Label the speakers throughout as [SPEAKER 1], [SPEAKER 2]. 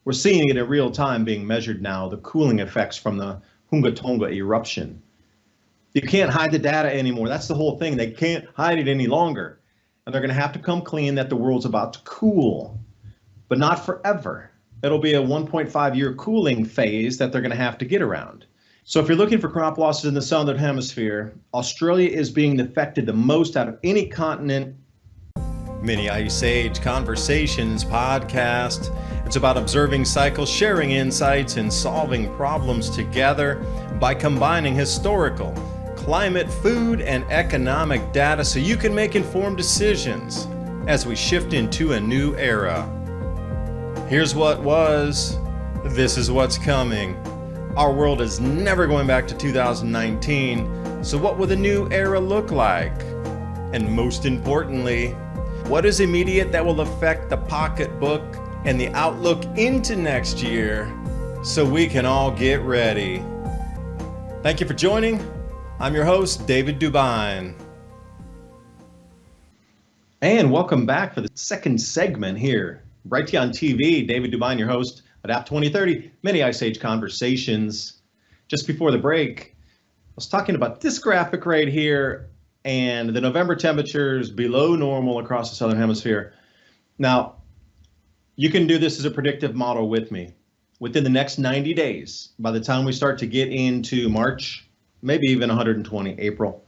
[SPEAKER 1] We're seeing it in real time being measured now, the cooling effects from the Hunga Tonga eruption. You can't hide the data anymore. That's the whole thing. They can't hide it any longer. And they're going to have to come clean that the world's about to cool, but not forever. It'll be a 1.5-year cooling phase that they're going to have to get around. So if you're looking for crop losses in the southern hemisphere, Australia is being affected the most out of any continent. Mini Ice Age Conversations podcast. It's about observing cycles, sharing insights, and solving problems together by combining historical, climate, food, and economic data so you can make informed decisions as we shift into a new era. Here's what was, this is what's coming. Our world is never going back to 2019, so what will the new era look like? And most importantly, what is immediate that will affect the pocketbook and the outlook into next year so we can all get ready? Thank you for joining. I'm your host, David Dubine. And welcome back for the second segment here. Right to you on TV, David Dubine, your host at App 2030, Mini Ice Age Conversations. Just before the break, I was talking about this graphic right here and the November temperatures below normal across the southern hemisphere. Now, you can do this as a predictive model with me. Within the next 90 days, by the time we start to get into March, maybe even 120 April,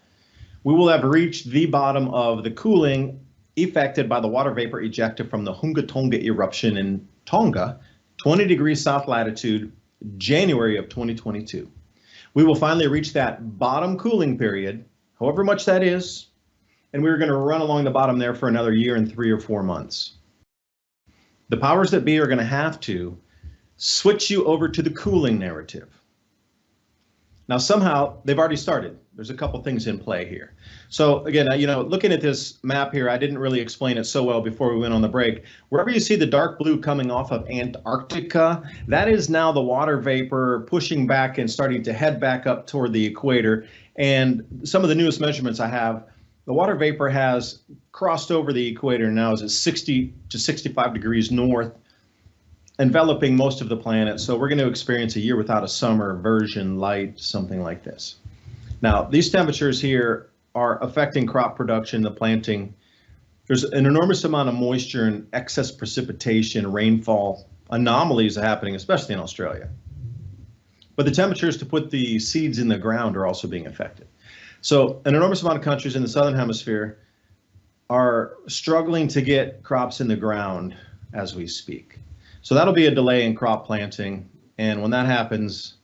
[SPEAKER 1] we will have reached the bottom of the cooling affected by the water vapor ejected from the Hunga Tonga eruption in Tonga, 20 degrees south latitude, January of 2022. We will finally reach that bottom cooling period, however much that is, and we're going to run along the bottom there for another year and 3 or 4 months. The powers that be are going to have to switch you over to the cooling narrative. Now, somehow they've already started. There's a couple things in play here. So again, looking at this map here, I didn't really explain it so well before we went on the break. Wherever you see the dark blue coming off of Antarctica, that is now the water vapor pushing back and starting to head back up toward the equator. And some of the newest measurements I have, the water vapor has crossed over the equator and now is at 60 to 65 degrees north, enveloping most of the planet. So we're going to experience a year without a summer version light, something like this. Now, these temperatures here are affecting crop production, the planting. There's an enormous amount of moisture and excess precipitation, rainfall anomalies are happening, especially in Australia. But the temperatures to put the seeds in the ground are also being affected. So an enormous amount of countries in the southern hemisphere are struggling to get crops in the ground as we speak. So that'll be a delay in crop planting. And when that happens,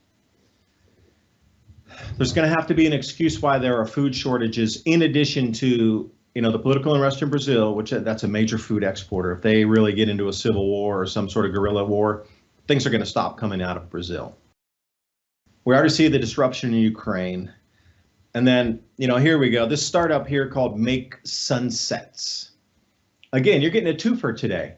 [SPEAKER 1] there's going to have to be an excuse why there are food shortages in addition to, the political unrest in Brazil, which that's a major food exporter. If they really get into a civil war or some sort of guerrilla war, things are going to stop coming out of Brazil. We already see the disruption in Ukraine. And then, here we go. This startup here called Make Sunsets. Again, you're getting a twofer today.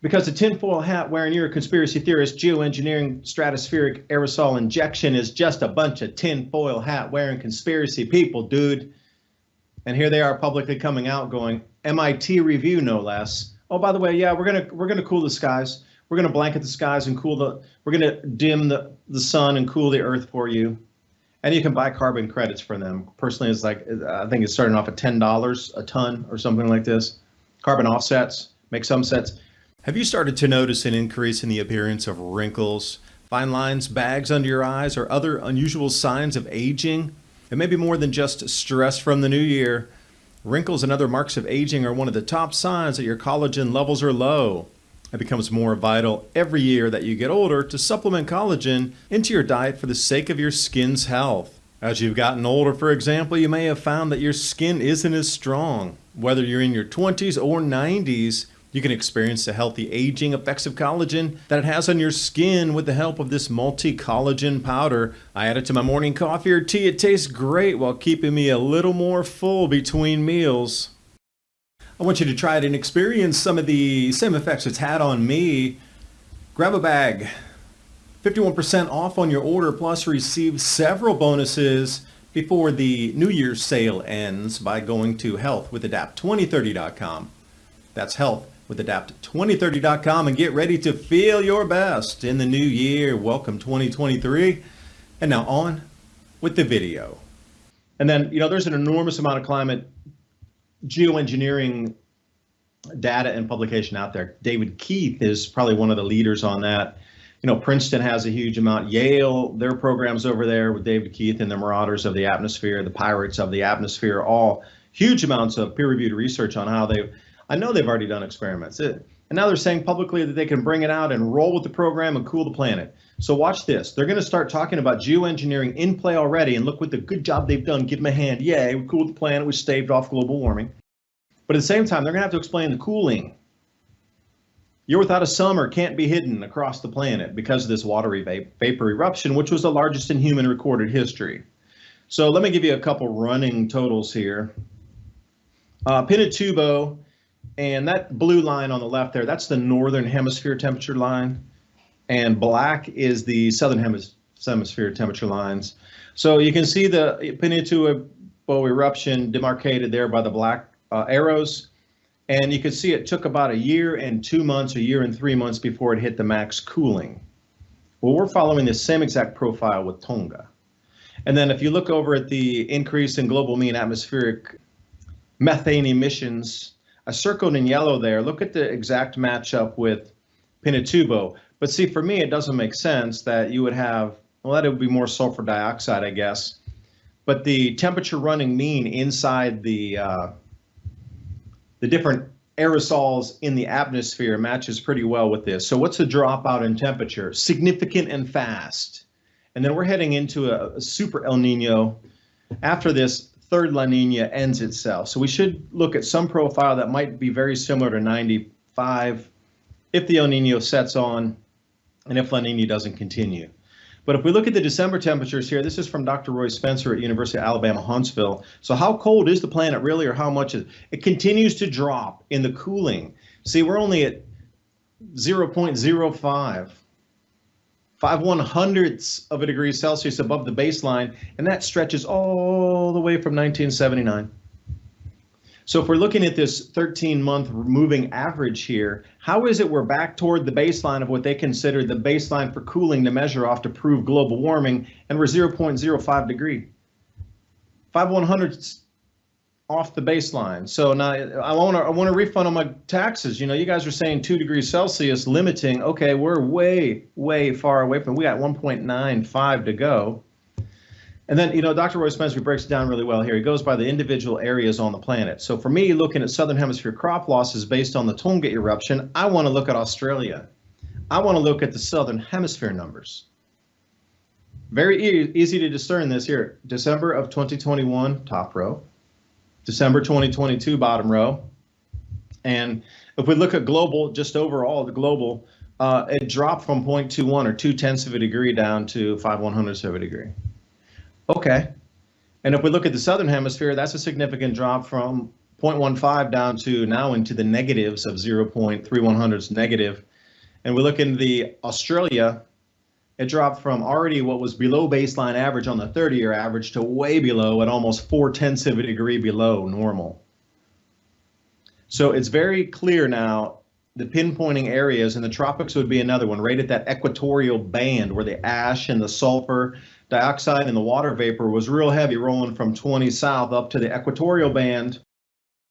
[SPEAKER 1] Because the tinfoil hat wearing you're a conspiracy theorist, geoengineering stratospheric aerosol injection is just a bunch of tinfoil hat wearing conspiracy people, dude. And here they are publicly coming out going, MIT review no less. Oh, by the way, yeah, we're gonna cool the skies. We're gonna blanket the skies and we're gonna dim the sun and cool the earth for you. And you can buy carbon credits for them. Personally, it's like, I think it's starting off at $10 a ton or something like this. Carbon offsets, make some sets. Have you started to notice an increase in the appearance of wrinkles, fine lines, bags under your eyes, or other unusual signs of aging? It may be more than just stress from the new year. Wrinkles and other marks of aging are one of the top signs that your collagen levels are low. It becomes more vital every year that you get older to supplement collagen into your diet for the sake of your skin's health. As you've gotten older, for example, you may have found that your skin isn't as strong. Whether you're in your 20s or 90s, you can experience the healthy aging effects of collagen that it has on your skin with the help of this multi-collagen powder. I add it to my morning coffee or tea. It tastes great while keeping me a little more full between meals. I want you to try it and experience some of the same effects it's had on me. Grab a bag, 51% off on your order, plus receive several bonuses before the New Year's sale ends by going to healthwithadapt2030.com. That's health with adapt2030.com and get ready to feel your best in the new year. Welcome 2023. And now on with the video. And then, there's an enormous amount of climate geoengineering data and publication out there. David Keith is probably one of the leaders on that. Princeton has a huge amount. Yale, their programs over there with David Keith and the Marauders of the Atmosphere, the Pirates of the Atmosphere, all huge amounts of peer-reviewed research on how I know they've already done experiments. And now they're saying publicly that they can bring it out and roll with the program and cool the planet. So watch this. They're going to start talking about geoengineering in play already, and look what the good job they've done. Give them a hand. Yay, we cooled the planet. We staved off global warming. But at the same time, they're going to have to explain the cooling. Year without a summer can't be hidden across the planet because of this watery vapor eruption, which was the largest in human recorded history. So let me give you a couple running totals here. Pinatubo, and that blue line on the left there, that's the northern hemisphere temperature line, and black is the southern hemisphere temperature lines. So you can see the Pinatubo eruption demarcated there by the black arrows. And you can see it took about a year and 2 months, a year and 3 months before it hit the max cooling. Well, we're following the same exact profile with Tonga. And then if you look over at the increase in global mean atmospheric methane emissions, I circled in yellow there, look at the exact matchup with Pinatubo. But see, for me, it doesn't make sense that you would have, well, that would be more sulfur dioxide, I guess. But the temperature running mean inside the different aerosols in the atmosphere matches pretty well with this. So what's the dropout in temperature? Significant and fast. And then we're heading into a super El Nino after this third La Nina ends itself. So we should look at some profile that might be very similar to 95 if the El Nino sets on and if La Nina doesn't continue. But if we look at the December temperatures here, this is from Dr. Roy Spencer at University of Alabama, Huntsville. So how cold is the planet really, or how much is it? It continues to drop in the cooling. See, we're only at 0.05, 5/100ths of a degree Celsius above the baseline, and that stretches all the way from 1979. So if we're looking at this 13-month moving average here, how is it we're back toward the baseline of what they consider the baseline for cooling to measure off to prove global warming, and we're 0.05 degree, 5/100ths off the baseline? So now I want a refund on my taxes. You guys are saying 2 degrees Celsius limiting. Okay, we're way far away from. We got 1.95 to go. And then, Dr. Roy Spencer breaks it down really well here. He goes by the individual areas on the planet. So for me, looking at southern hemisphere crop losses based on the Tonga eruption, I want to look at Australia. I want to look at the southern hemisphere numbers. Very easy to discern this here. December of 2021, top row. December 2022, bottom row. And if we look at global, just overall, the global, it dropped from 0.21 or 0.2 of a degree down to 5/100ths of a degree. Okay, and if we look at the southern hemisphere, that's a significant drop from 0.15 down to now into the negatives of 0.3100ths negative. And we look into the Australia, it dropped from already what was below baseline average on the 30-year average to way below at almost 0.4 of a degree below normal. So it's very clear now, the pinpointing areas, and the tropics would be another one, right at that equatorial band where the ash and the sulfur dioxide and the water vapor was real heavy, rolling from 20 south up to the equatorial band.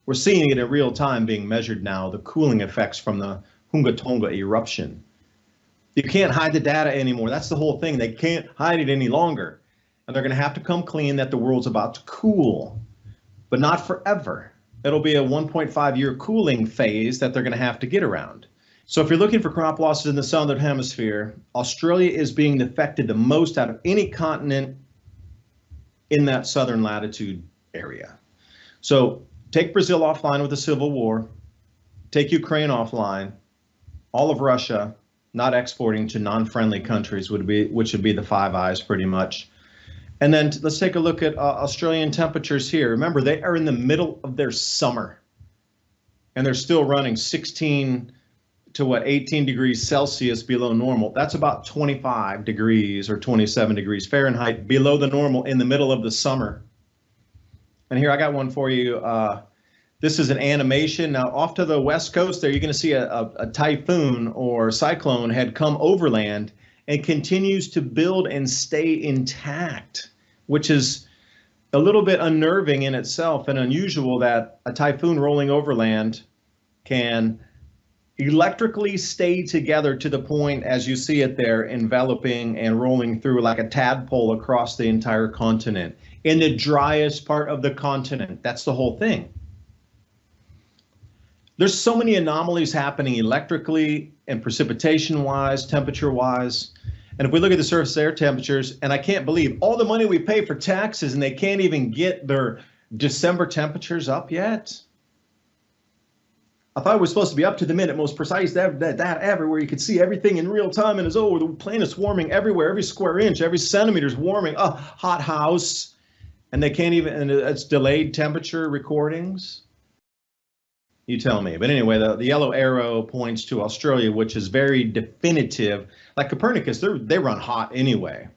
[SPEAKER 1] We're seeing it in real time being measured now, the cooling effects from the Hunga Tonga eruption. You can't hide the data anymore. That's the whole thing. They can't hide it any longer. And they're going to have to come clean that the world's about to cool, but not forever. It'll be a 1.5-year cooling phase that they're going to have to get around. So if you're looking for crop losses in the southern hemisphere, Australia is being affected the most out of any continent in that southern latitude area. So take Brazil offline with the civil war, take Ukraine offline, all of Russia not exporting to non-friendly countries which would be the Five Eyes pretty much. And then let's take a look at Australian temperatures here. Remember, they are in the middle of their summer, and they're still running 16 to 18 degrees Celsius below normal. That's about 25 degrees or 27 degrees Fahrenheit below the normal in the middle of the summer. And here I got one for you. This is an animation. Now, off to the west coast there, you're going to see a typhoon or cyclone had come overland and continues to build and stay intact, which is a little bit unnerving in itself and unusual that a typhoon rolling overland can electrically stay together to the point, as you see it there, enveloping and rolling through like a tadpole across the entire continent in the driest part of the continent. That's the whole thing. There's so many anomalies happening electrically and precipitation-wise, temperature-wise. And if we look at the surface air temperatures, and I can't believe all the money we pay for taxes and they can't even get their December temperatures up yet. I thought it was supposed to be up to the minute, most precise that ever, where you could see everything in real time, and it's, oh, the planet's warming everywhere, every square inch, every centimeter is warming. Oh, hot house. And they can't even, and it's delayed temperature recordings. You tell me. But anyway, the yellow arrow points to Australia, which is very definitive. Like Copernicus, they run hot anyway.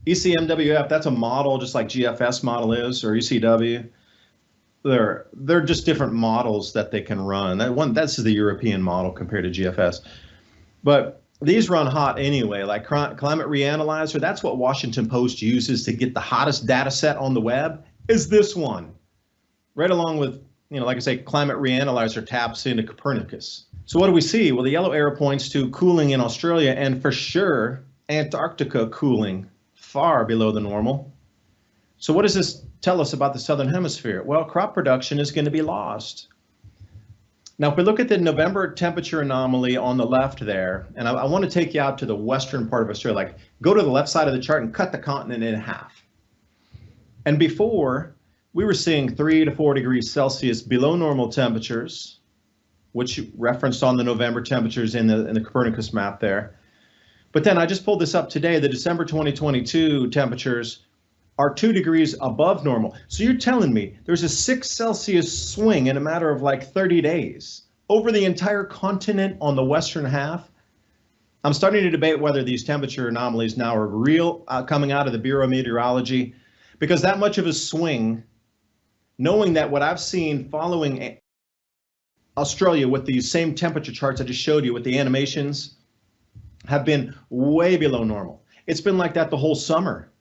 [SPEAKER 1] ECMWF, that's a model just like GFS model is, or ECW. They're just different models that they can run. That's the European model compared to GFS. But these run hot anyway, like Climate Reanalyzer. That's what Washington Post uses to get the hottest data set on the web, is this one. Right along with, like I say, Climate Reanalyzer taps into Copernicus. So what do we see? Well, the yellow arrow points to cooling in Australia, and for sure, Antarctica cooling far below the normal. So what does this tell us about the Southern Hemisphere? Well, crop production is going to be lost. Now, if we look at the November temperature anomaly on the left there, and I want to take you out to the western part of Australia, like go to the left side of the chart and cut the continent in half. And before, we were seeing 3 to 4 degrees Celsius below normal temperatures, which referenced on the November temperatures in the Copernicus map there. But then I just pulled this up today, the December 2022 temperatures are 2 degrees above normal. So you're telling me there's a 6 Celsius swing in a matter of like 30 days over the entire continent on the western half? I'm starting to debate whether these temperature anomalies now are real, coming out of the Bureau of Meteorology, because that much of a swing, knowing that what I've seen following Australia with these same temperature charts I just showed you with the animations have been way below normal. It's been like that the whole summer.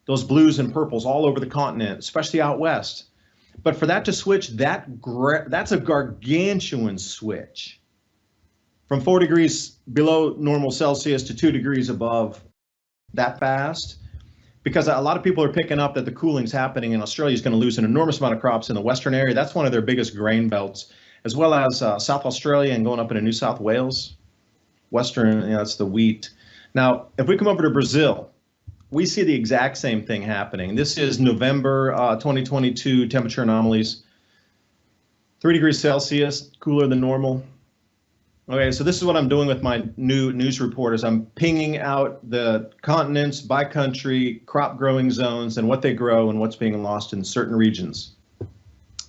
[SPEAKER 1] Those blues and purples all over the continent, especially out west. But for that to switch, that's a gargantuan switch from 4 degrees below normal Celsius to 2 degrees above that fast. Because a lot of people are picking up that the cooling's happening in Australia is going to lose an enormous amount of crops in the western area. That's one of their biggest grain belts, as well as South Australia and going up into New South Wales. Western, that's the wheat. Now, if we come over to Brazil, we see the exact same thing happening. This is November 2022 temperature anomalies. 3 degrees Celsius, cooler than normal. Okay, so this is what I'm doing with my new news report is I'm pinging out the continents by country, crop growing zones, and what they grow and what's being lost in certain regions.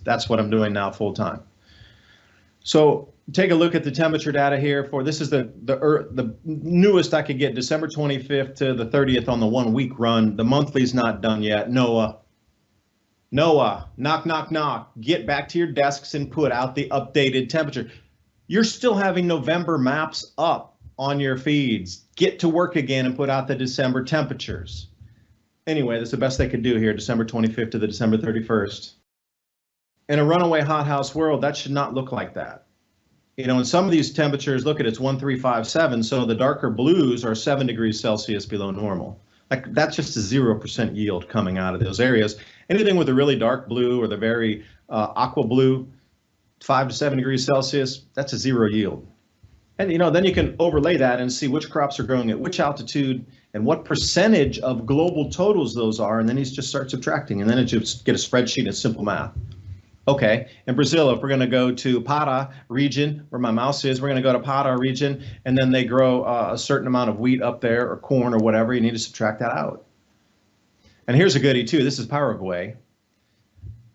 [SPEAKER 1] That's what I'm doing now full time. So take a look at the temperature data here for, this is the newest I could get, December 25th to the 30th on the 1 week run. The monthly's not done yet. Noah, knock, knock, knock. Get back to your desks and put out the updated temperature. You're still having November maps up on your feeds. Get to work again and put out the December temperatures. Anyway, that's the best they could do here, December 25th to the December 31st. In a runaway hothouse world, that should not look like that. In some of these temperatures, look at it's 1357, so the darker blues are 7 degrees Celsius below normal. Like that's just a 0% yield coming out of those areas. Anything with a really dark blue or the very aqua blue, 5 to 7 degrees Celsius, that's a 0 yield. And then you can overlay that and see which crops are growing at which altitude and what percentage of global totals those are, and then you just start subtracting, and then it just get a spreadsheet of simple math. Okay, in Brazil, if we're going to go to Pará region, where my mouse is, we're going to go to Pará region, and then they grow a certain amount of wheat up there, or corn, or whatever. You need to subtract that out. And here's a goodie, too. This is Paraguay.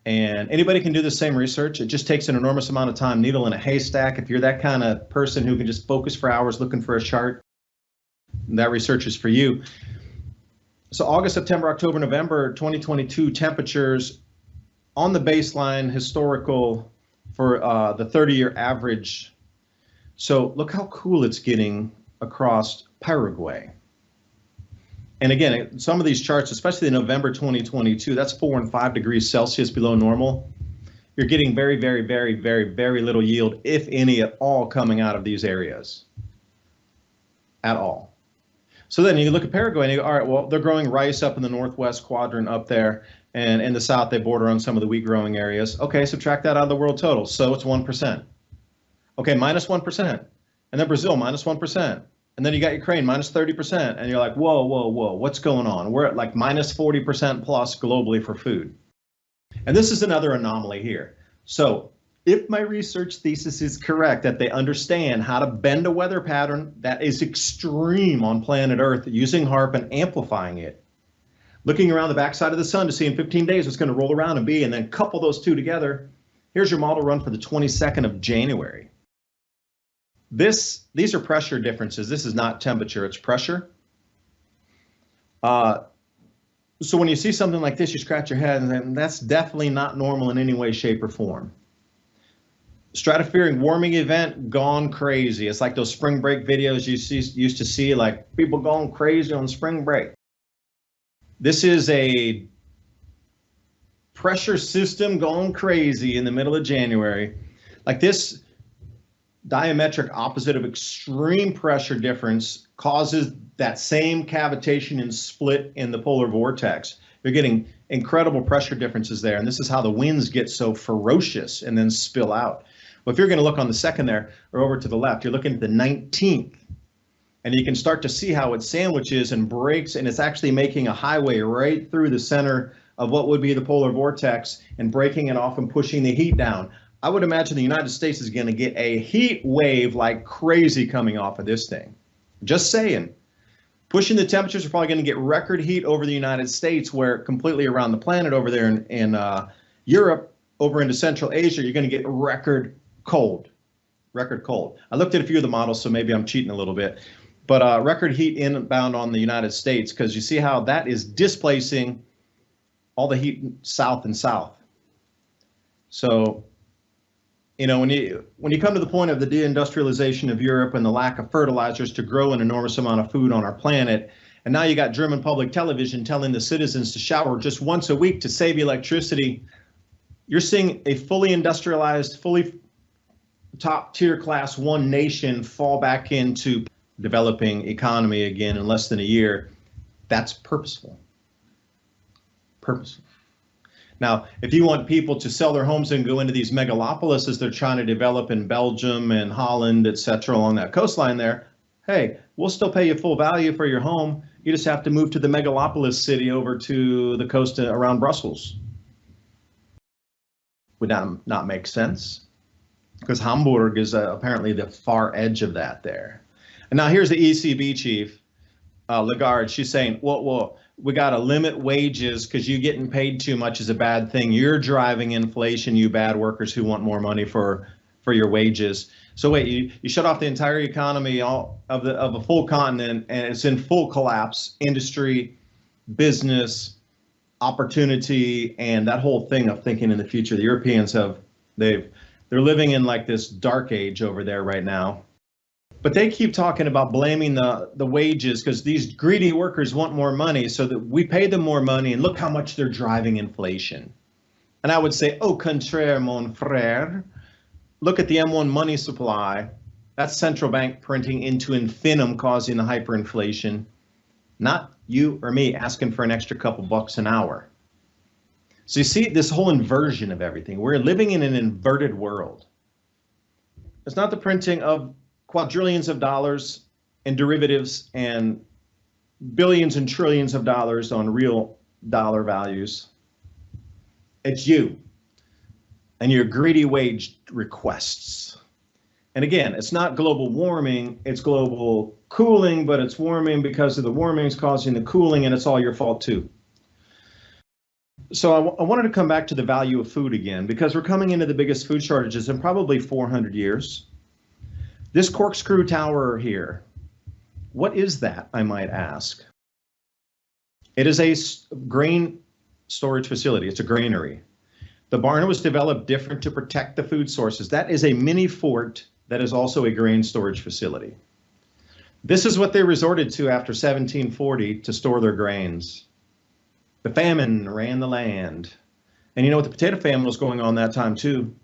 [SPEAKER 1] And anybody can do the same research. It just takes an enormous amount of time, needle in a haystack. If you're that kind of person who can just focus for hours looking for a chart, that research is for you. So August, September, October, November 2022 temperatures on the baseline historical for the 30-year average. So look how cool it's getting across Paraguay. And again, some of these charts, especially in November 2022, that's 4 and 5 degrees Celsius below normal. You're getting very, very, very, very, very little yield, if any at all, coming out of these areas. At all. So then you look at Paraguay and you go, all right, well, they're growing rice up in the northwest quadrant up there, and in the south they border on some of the wheat growing areas. Okay, subtract that out of the world total, so it's 1%. Okay, minus 1%. And then Brazil, minus 1%. And then you got Ukraine, minus 30%. And you're like, whoa, whoa, whoa, what's going on? We're at like minus 40% plus globally for food. And this is another anomaly here. So if my research thesis is correct, that they understand how to bend a weather pattern that is extreme on planet Earth using HAARP and amplifying it, looking around the backside of the sun to see in 15 days what's going to roll around and be, and then couple those two together, here's your model run for the 22nd of January. These are pressure differences. This is not temperature, it's pressure. So when you see something like this, you scratch your head, and that's definitely not normal in any way, shape, or form. Stratospheric warming event gone crazy. It's like those spring break videos you used to see, like people going crazy on spring break. This is a pressure system going crazy in the middle of January. Like this diametric opposite of extreme pressure difference causes that same cavitation and split in the polar vortex. You're getting incredible pressure differences there, and this is how the winds get so ferocious and then spill out. Well, if you're going to look on the second there, or over to the left, you're looking at the 19th, and you can start to see how it sandwiches and breaks, and it's actually making a highway right through the center of what would be the polar vortex and breaking it off and pushing the heat down. I would imagine the United States is going to get a heat wave like crazy coming off of this thing. Just saying. Pushing the temperatures are probably going to get record heat over the United States, where completely around the planet over there in Europe, over into Central Asia, you're going to get record cold. Record cold. I looked at a few of the models, so maybe I'm cheating a little bit. But record heat inbound on the United States, because you see how that is displacing all the heat south and south. So, you know, when you come to the point of the deindustrialization of Europe and the lack of fertilizers to grow an enormous amount of food on our planet, and now you got German public television telling the citizens to shower just once a week to save electricity, you're seeing a fully industrialized, fully top tier class 1 nation fall back into developing economy again in less than a year. That's purposeful. Purposeful. Now, if you want people to sell their homes and go into these megalopolises they're trying to develop in Belgium and Holland, etc., along that coastline there, hey, we'll still pay you full value for your home. You just have to move to the megalopolis city over to the coast around Brussels. Would that not make sense? Because Hamburg is apparently the far edge of that there. And now here's the ECB chief, Lagarde. She's saying, well, we got to limit wages because you getting paid too much is a bad thing. You're driving inflation, you bad workers who want more money for your wages. So wait, you shut off the entire economy of a full continent, and it's in full collapse. Industry, business, opportunity, and that whole thing of thinking in the future. The Europeans they're living in like this dark age over there right now. But they keep talking about blaming the wages because these greedy workers want more money, so that we pay them more money, and look how much they're driving inflation. And I would say, au contraire, mon frère, look at the M1 money supply. That's central bank printing into infinitum, causing the hyperinflation. Not you or me asking for an extra couple bucks an hour. So you see this whole inversion of everything. We're living in an inverted world. It's not the printing of quadrillions of dollars in derivatives and billions and trillions of dollars on real dollar values. It's you and your greedy wage requests. And again, it's not global warming, it's global cooling, but it's warming because of the warming is causing the cooling, and it's all your fault too. So I wanted to come back to the value of food again, because we're coming into the biggest food shortages in probably 400 years. This corkscrew tower here, what is that, I might ask? It is a grain storage facility. It's a granary. The barn was developed different to protect the food sources. That is a mini fort that is also a grain storage facility. This is what they resorted to after 1740 to store their grains. The famine ran the land. And you know what, the potato famine was going on that time too.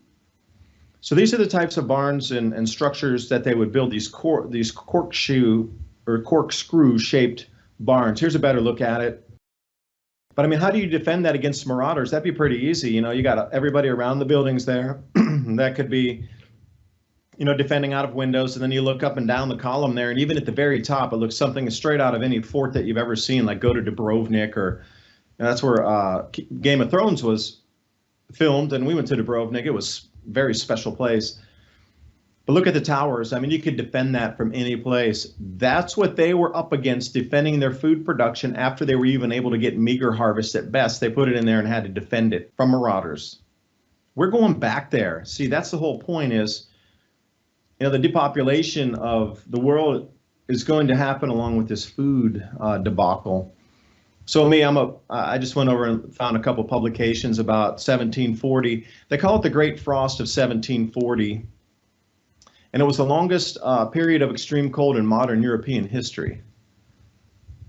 [SPEAKER 1] So these are the types of barns and structures that they would build, these corkscrew shaped barns. Here's a better look at it. But I mean, how do you defend that against marauders? That'd be pretty easy. You know, you got everybody around the buildings there. That could be, you know, defending out of windows, and then you look up and down the column there, and even at the very top, it looks something straight out of any fort that you've ever seen, like go to Dubrovnik, or that's where Game of Thrones was filmed, and we went to Dubrovnik. It was a very special place. But look at the towers. I mean, you could defend that from any place. That's what they were up against, defending their food production after they were even able to get meager harvests at best. They put it in there and had to defend it from marauders. We're going back there. See, that's the whole point is, you know, the depopulation of the world is going to happen along with this food debacle. So I just went over and found a couple publications about 1740. They call it the Great Frost of 1740. And it was the longest period of extreme cold in modern European history,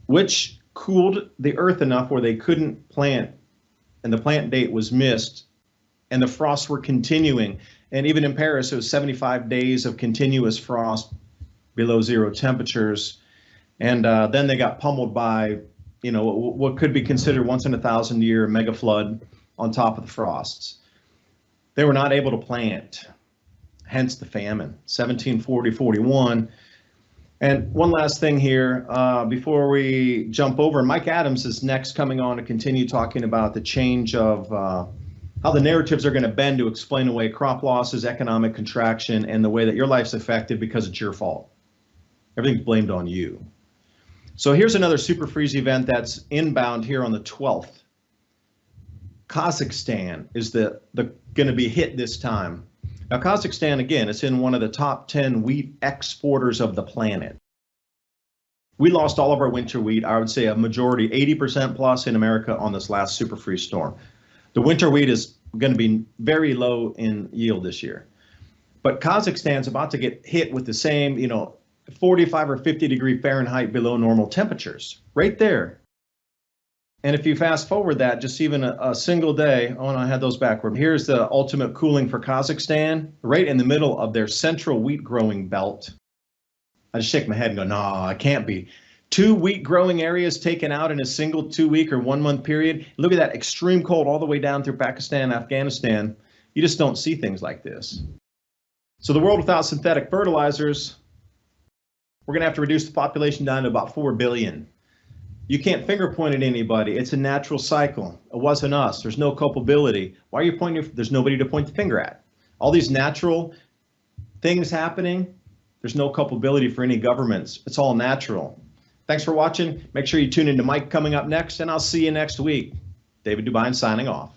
[SPEAKER 1] which cooled the earth enough where they couldn't plant, and the plant date was missed, and the frosts were continuing. And even in Paris, it was 75 days of continuous frost below zero temperatures. And then they got pummeled by, you know, what could be considered once in a 1,000-year mega flood on top of the frosts. They were not able to plant. Hence the famine, 1740-41. And one last thing here before we jump over, Mike Adams is next coming on to continue talking about the change of how the narratives are going to bend to explain away crop losses, economic contraction, and the way that your life's affected because it's your fault. Everything's blamed on you. So here's another super freeze event that's inbound here on the 12th. Kazakhstan is going to be hit this time. Now, Kazakhstan, again, it's in one of the top 10 wheat exporters of the planet. We lost all of our winter wheat, I would say a majority, 80% plus in America on this last super freeze storm. The winter wheat is going to be very low in yield this year. But Kazakhstan's about to get hit with the same, you know, 45 or 50 degree Fahrenheit below normal temperatures, right there. And if you fast forward that, just even a single day, oh, no, I had those backward. Here's the ultimate cooling for Kazakhstan, right in the middle of their central wheat growing belt. I just shake my head and go, no, it can't be. 2 wheat growing areas taken out in a single 2-week or 1-month period. Look at that extreme cold all the way down through Pakistan, Afghanistan. You just don't see things like this. So the world without synthetic fertilizers, we're going to have to reduce the population down to about 4 billion. You can't finger point at anybody. It's a natural cycle. It wasn't us. There's no culpability. Why are you pointing? There's nobody to point the finger at. All these natural things happening, there's no culpability for any governments. It's all natural. Thanks for watching. Make sure you tune into Mike coming up next, and I'll see you next week. David Dubine signing off.